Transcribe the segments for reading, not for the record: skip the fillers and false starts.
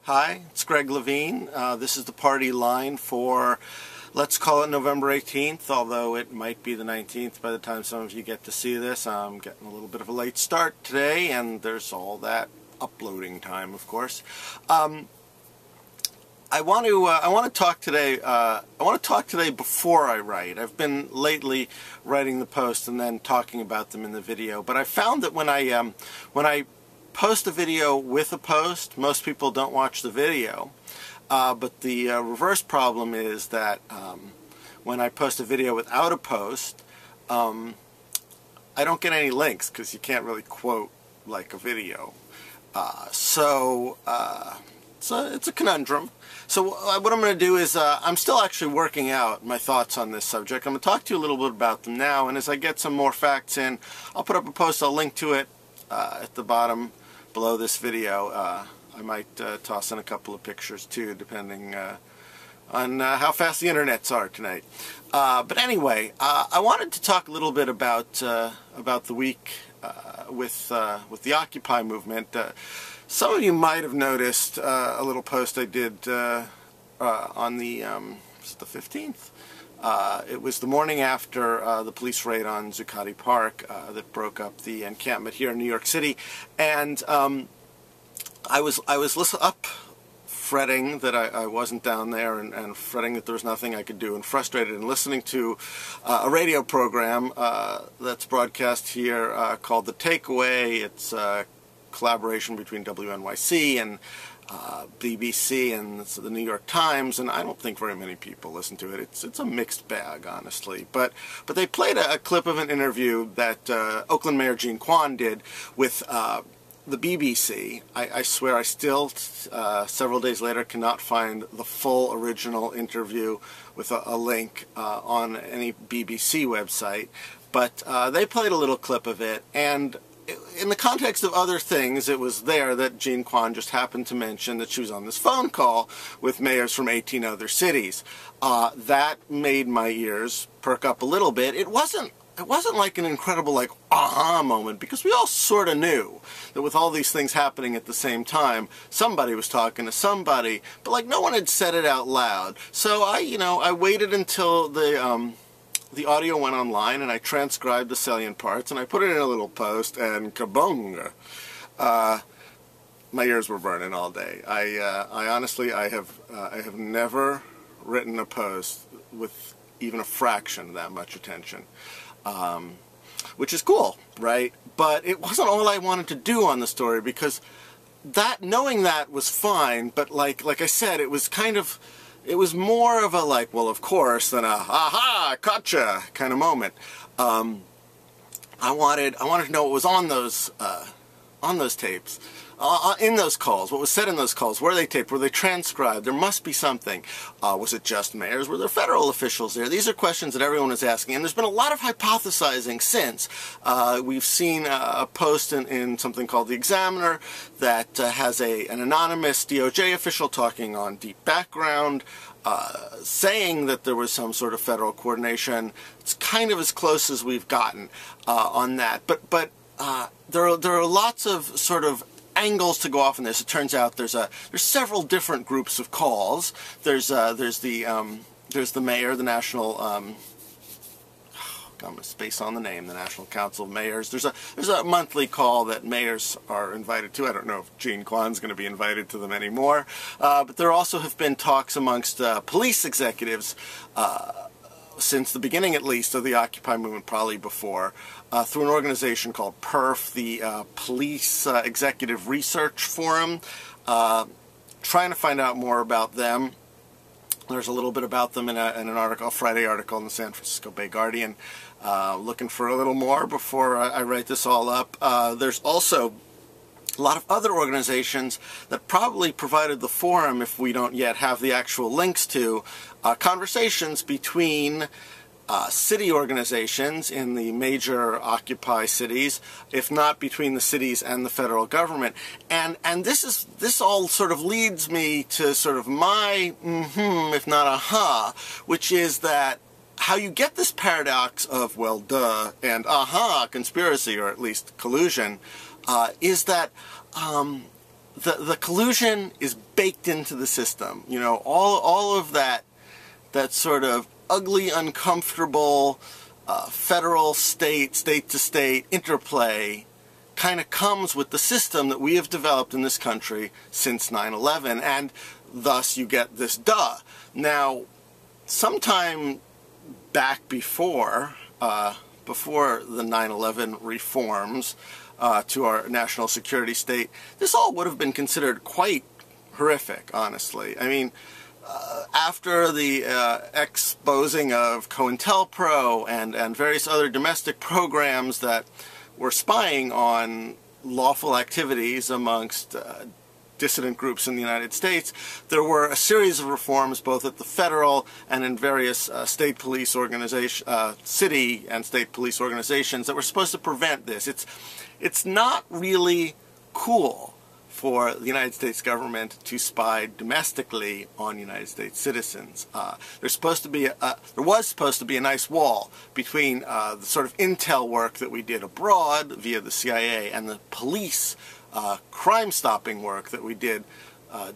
Hi, it's Greg Levine. This is the party line for, let's call it November 18th, although it might be the 19th by the time some of you get to see this. I'm getting a little bit of a late start today, and there's all that uploading time, of course. I want to talk today. I want to talk today before I write. I've been lately writing the posts and then talking about them in the video. But I found that when I post a video with a post, most people don't watch the video. But the reverse problem is that when I post a video without a post, I don't get any links because you can't really quote like a video. So it's a conundrum. So what I'm going to do is I'm still actually working out my thoughts on this subject. I'm going to talk to you a little bit about them now, and as I get some more facts in, I'll put up a post. I'll link to it at the bottom below this video. I might toss in a couple of pictures too, depending on how fast the internets are tonight. But anyway, I wanted to talk a little bit about the week with the Occupy movement. Some of you might have noticed a little post I did on the 15th. It was the morning after the police raid on Zuccotti Park that broke up the encampment here in New York City, and I was up fretting that I wasn't down there, and fretting that there was nothing I could do, and frustrated, and listening to a radio program that's broadcast here called The Takeaway. It's a collaboration between WNYC and BBC and the New York Times, and I don't think very many people listen to it. It's a mixed bag, honestly. But they played a clip of an interview that Oakland Mayor Jean Quan did with the BBC. I swear I still, several days later, cannot find the full original interview with a link on any BBC website. But they played a little clip of it, and in the context of other things, it was there that Jean Quan just happened to mention that she was on this phone call with mayors from 18 other cities. That made my ears perk up a little bit. It wasn't like an incredible, like, aha moment, because we all sort of knew that with all these things happening at the same time, somebody was talking to somebody, but like no one had said it out loud. So I waited until the audio went online, and I transcribed the salient parts, and I put it in a little post, and kabong! My ears were burning all day. I honestly, I have never written a post with even a fraction of that much attention, which is cool, right? But it wasn't all I wanted to do on the story, because knowing that was fine, but like I said, it was kind of, it was more of a like, well, of course, than a aha, gotcha kind of moment. I wanted to know what was on those tapes, in those calls. What was said in those calls? Were they taped? Were they transcribed? There must be something. Was it just mayors? Were there federal officials there? These are questions that everyone is asking, and there's been a lot of hypothesizing since. We've seen a post in something called The Examiner that has an anonymous DOJ official talking on Deep Background, saying that there was some sort of federal coordination. It's kind of as close as we've gotten on that. But there are lots of sort of angles to go off in this. It turns out there's several different groups of calls. There's the mayor, the national I'm going to space on the name, the National Council of Mayors. There's a monthly call that mayors are invited to. I don't know if Jean Quan's going to be invited to them anymore. But there also have been talks amongst police executives since the beginning, at least, of the Occupy movement, probably before, through an organization called PERF, the Police Executive Research Forum, trying to find out more about them. There's a little bit about them in an article, a Friday article in the San Francisco Bay Guardian. Looking for a little more before I write this all up. There's also a lot of other organizations that probably provided the forum, if we don't yet have the actual links to, conversations between city organizations in the major Occupy cities, if not between the cities and the federal government. And this all sort of leads me to sort of my if not aha, which is that how you get this paradox of, well, duh, and aha, conspiracy, or at least collusion, is that the collusion is baked into the system. You know, all of that sort of ugly, uncomfortable federal, state-to-state interplay kind of comes with the system that we have developed in this country since 9/11, and thus you get this duh. Now, sometime back before the 9/11 reforms to our national security state, this all would have been considered quite horrific, honestly. I mean, after the exposing of COINTELPRO and various other domestic programs that were spying on lawful activities amongst dissident groups in the United States, there were a series of reforms both at the federal and in various state police organizations, city and state police organizations that were supposed to prevent this. It's not really cool for the United States government to spy domestically on United States citizens. There was supposed to be a nice wall between the sort of intel work that we did abroad via the CIA and the police crime-stopping work that we did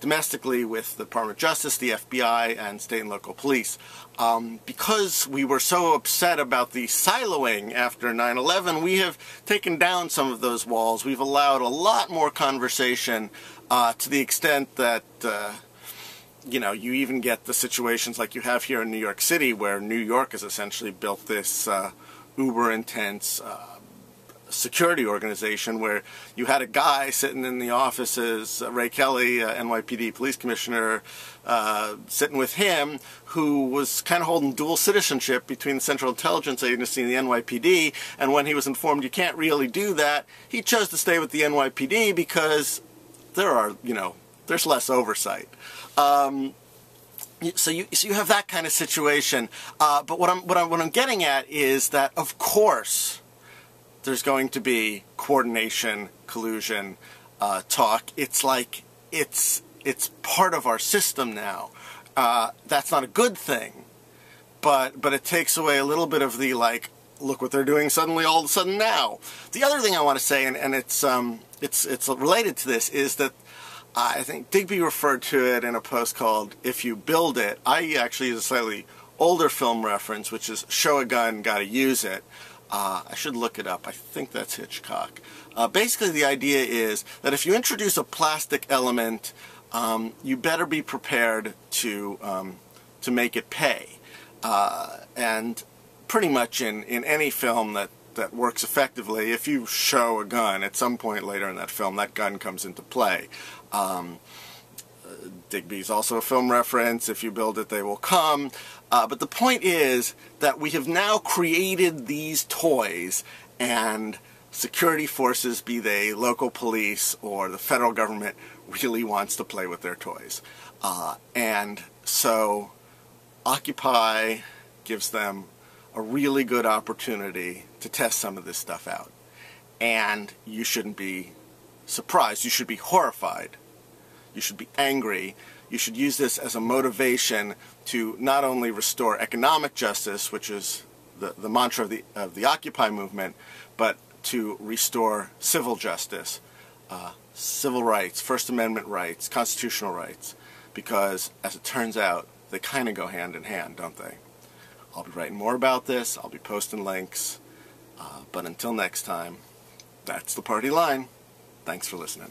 domestically with the Department of Justice, the FBI, and state and local police. Because we were so upset about the siloing after 9/11, we have taken down some of those walls. We've allowed a lot more conversation to the extent that you know, you even get the situations like you have here in New York City, where New York has essentially built this uber-intense security organization where you had a guy sitting in the offices, Ray Kelly, NYPD police commissioner, sitting with him, who was kind of holding dual citizenship between the Central Intelligence Agency and the NYPD, and when he was informed you can't really do that, he chose to stay with the NYPD because there are, you know, there's less oversight. So you have that kind of situation, but what I'm getting at is that, of course, there's going to be coordination, collusion, talk. It's like it's part of our system now. That's not a good thing, but it takes away a little bit of the, like, look what they're doing suddenly, all of a sudden now. The other thing I want to say, and it's related to this, is that I think Digby referred to it in a post called "If You Build It." I actually use a slightly older film reference, which is "Show a gun, gotta use it." I should look it up. I think that's Hitchcock. Basically, the idea is that if you introduce a plastic element, you better be prepared to make it pay. And pretty much in any film that works effectively, if you show a gun at some point later in that film, that gun comes into play. Digby's also a film reference. If you build it, they will come. But the point is that we have now created these toys, and security forces, be they local police or the federal government, really wants to play with their toys. And so Occupy gives them a really good opportunity to test some of this stuff out. And you shouldn't be surprised. You should be horrified. You should be angry. You should use this as a motivation to not only restore economic justice, which is the mantra of the Occupy movement, but to restore civil justice, civil rights, First Amendment rights, constitutional rights, because, as it turns out, they kind of go hand in hand, don't they? I'll be writing more about this. I'll be posting links. But until next time, that's the party line. Thanks for listening.